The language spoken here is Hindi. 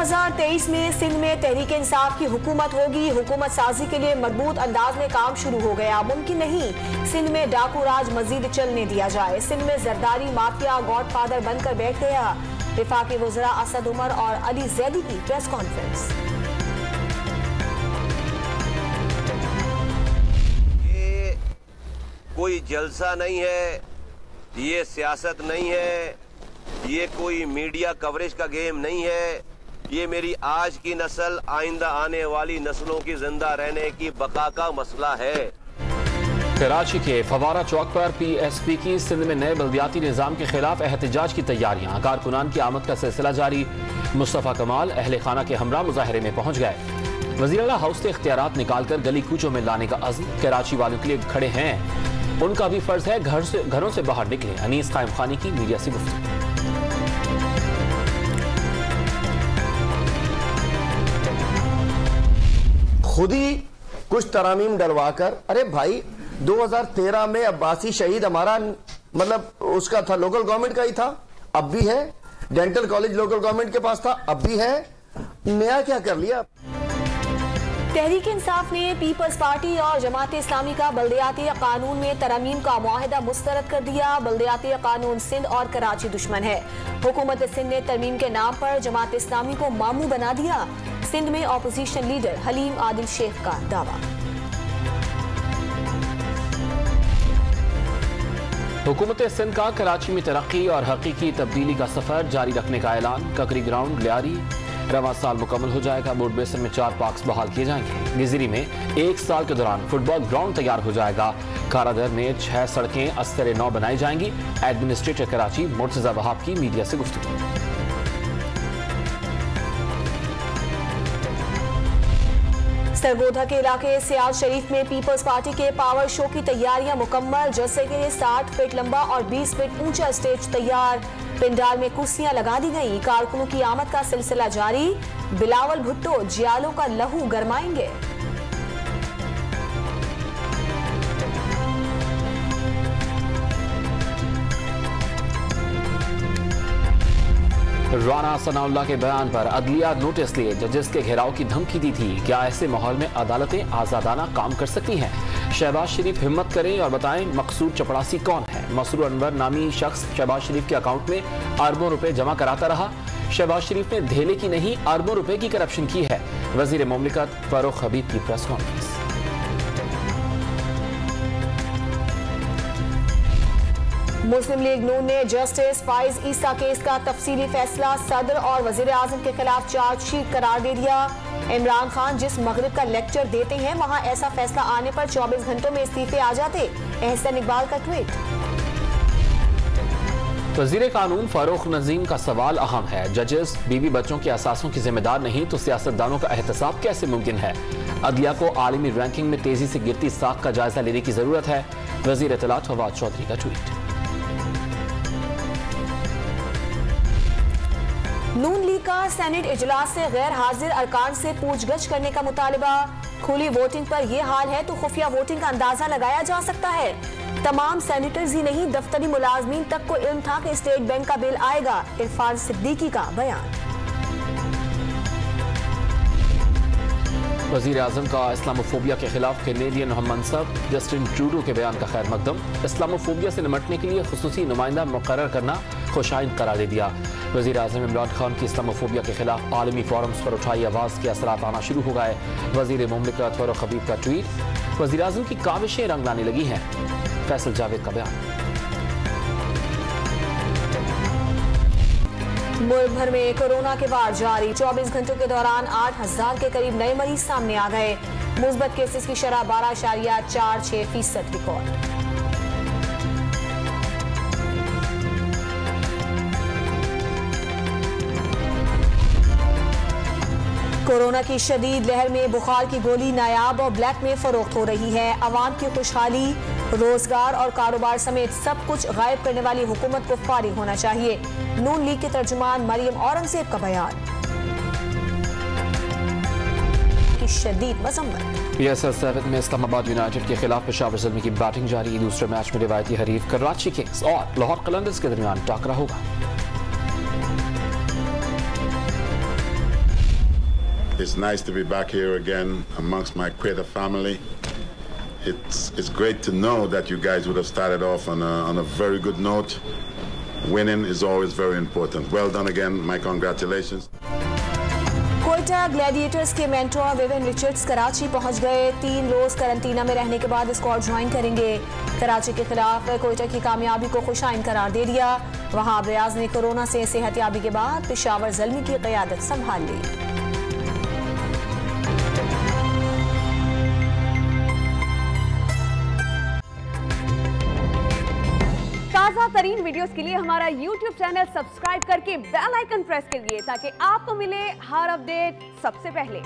2023 में सिंध में तहरीक इंसाफ की हुकूमत होगी। हुकूमत साजी के लिए मजबूत अंदाज में काम शुरू हो गया। मुमकिन नहीं सिंध में डाकू राज मजीद चलने दिया जाए। सिंध में जरदारी माफिया गॉडफादर बनकर बैठ गया। वफाकी वज़रा असद उमर और अली जैदी की प्रेस कॉन्फ्रेंस। ये कोई जलसा नहीं है, ये सियासत नहीं है, ये कोई मीडिया कवरेज का गेम नहीं है। ये मेरी आज की नस्ल आइंदा आने वाली नस्लों की जिंदा रहने की बका का मसला है। कराची के फवारा चौक पर PSP की सिंध में नए बल्दियाती निजाम के खिलाफ एहतजाज की तैयारियां। कारकुनान की आमद का सिलसिला जारी। मुस्तफा कमाल अहले खाना के हमरा मुजाहरे में पहुंच गए। वज़ीर आला हाउस से इख्तियारात निकालकर गली कूचों में लाने का अज़्म कराची वालों के लिए खड़े हैं। उनका भी फर्ज है घरों से बाहर निकले। अनीस कायम खानी की मीडिया से गुफ्तगू। खुद ही कुछ तरामीम डलवाकर, अरे भाई 2013 में अब्बासी शहीद हमारा मतलब उसका था, लोकल गवर्नमेंट का ही था, अब भी है। डेंटल कॉलेज लोकल गवर्नमेंट के पास था, अब भी है। नया क्या कर लिया? तहरीक इंसाफ ने पीपल्स पार्टी और जमात इस्लामी का बल्दियाती कानून में तरमीम का मुआहिदा मुस्तरद कर दिया। बल्दियाती कानून सिंध और कराची दुश्मन है। हुकूमत सिंध ने तरमीम के नाम पर जमात इस्लामी को मामू बना दिया। सिंध में ऑपोजिशन लीडर हलीम आदिल शेख का दावा। हुकूमत सिंध का कराची में तरक्की और हकीकी तब्दीली का सफर जारी रखने का ऐलान। ककरी ग्राउंड लियारी रवां साल मुकम्मल हो जाएगा। बोर्ड बेसन में 4 पार्क्स बहाल किए जाएंगे। गिजरी में 1 साल के दौरान फुटबॉल ग्राउंड तैयार हो जाएगा। कारादर में 6 सड़कें अस्तर नौ बनाई जाएंगी। एडमिनिस्ट्रेटर कराची मुर्तजा वहाब की मीडिया से गुफ्तगू। सरगोधा के इलाके सियाल शरीफ में पीपल्स पार्टी के पावर शो की तैयारियां मुकम्मल। जलसे के लिए 60 फीट लंबा और 20 फीट ऊंचा स्टेज तैयार। पिंडाल में कुर्सियां लगा दी गई। कारकुनों की आमद का सिलसिला जारी। बिलावल भुट्टो जियालों का लहू गरमाएंगे। राना सनाउल्लाह के बयान पर अदलिया नोटिस लिए जजेस के घेराव की धमकी दी थी। क्या ऐसे माहौल में अदालतें आजादाना काम कर सकती हैं? शहबाज शरीफ हिम्मत करें और बताएं मकसूद चपड़ासी कौन है। मसरूर अनवर नामी शख्स शहबाज शरीफ के अकाउंट में अरबों रुपए जमा कराता रहा। शहबाज शरीफ ने धेले की नहीं अरबों रुपए की करप्शन की है। वजीर मुमलिकत फारूक हबीब की प्रेस कॉन्फ्रेंस। मुस्लिम लीग नून ने जस्टिस फाइज ईसा केस का तफसीली फैसला सदर और वजीर आजम के खिलाफ चार्जशीट करार दे दिया। इमरान खान जिस मगरिब का लेक्चर देते हैं वहां ऐसा फैसला आने पर 24 घंटों में इस्तीफे आ जाते। एहसन इकबाल का ट्वीट। वजीर कानून फारूक नजीम का सवाल अहम है। जजेस बीवी बच्चों के असासों की जिम्मेदार नहीं तो सियासतदानों का एहतसाब कैसे मुमकिन है? अदलिया को आलमी रैंकिंग में तेजी से गिरती साख का जायजा लेने की जरूरत है। वजीर इत्तलात फवाद चौधरी का ट्वीट। नून लीग का सेनेट इजलास से गैर हाजिर अरकान से पूछगछ करने का मुतालबा। खुली वोटिंग पर यह हाल है तो खुफिया वोटिंग का अंदाजा लगाया जा सकता है। तमाम सेनेटर्स ही नहीं दफ्तरी मुलाजमीन तक को इल्म था कि स्टेट बैंक का बिल आएगा। इरफान सिद्दीकी का बयान। वजीर आजम का इस्लामोफोबिया के खिलाफ कैनेडियन हम मनसब जस्टिन ट्रूडो के बयान का खैर मकदम। इस्लामोफोबिया से निपटने के लिए खुसूसी नुमाइंदा मुकर्रर करना खुशाइन करार दे दिया। वजीर आजम इमरान खान की इस्लामोफोबिया के खिलाफ आलमी फोरम्स पर उठाई आवाज़ के असरात आना शुरू हो गए। वजीर मुमलिकत फारूक हबीब का ट्वीट। वजीर आजम की काविशें रंग लाने लगी हैं। फैसल जावेद का बयान। मुल्क भर में कोरोना के वार जारी। 24 घंटों के दौरान 8000 के करीब नए मरीज सामने आ गए। मुस्बत केसेस की शरह 12.46% रिकॉर्ड। कोरोना की शदीद लहर में बुखार की गोली नायाब और ब्लैक में फरोख्त हो रही है। अवाम की खुशहाली, रोजगार और कारोबार समेत सब कुछ गायब करने वाली हुकूमत को फारिग होना चाहिए। नून लीग के तर्जुमान मरियम औरंगजेब का बयान। की शदीद मजम्मत। PSL 7 में इस्लामाबाद यूनाइटेड के खिलाफ पेशावर ज़ल्मी की बैटिंग जारी। दूसरे मैच में रिवायती हरीफ कराची किंग्स और लाहौर कलंदर्स के दरमियान टाकरा होगा। It's nice to be back here again amongst my Quetta family. It's great to know that you guys would have started off on a very good note. Winning is always very important. Well done again. My congratulations. Quetta Gladiators के मेंटोर विविन रिचर्ड्स कराची पहुंच गए। 3 रोज करंटीना में रहने के बाद स्क्वाड ज्वाइन करेंगे। कराची के खिलाफ क्वेटा की कामयाबी को खुशाइन करार दे दिया। वहाब रियाज ने कोरोना से सेहतियाबी के बाद पेशावर ज़ल्मी की क़यादत संभाल ली। ताज़ा तरीन वीडियोस के लिए हमारा YouTube चैनल सब्सक्राइब करके बेल आइकन प्रेस कीजिए ताकि आपको मिले हर अपडेट सबसे पहले।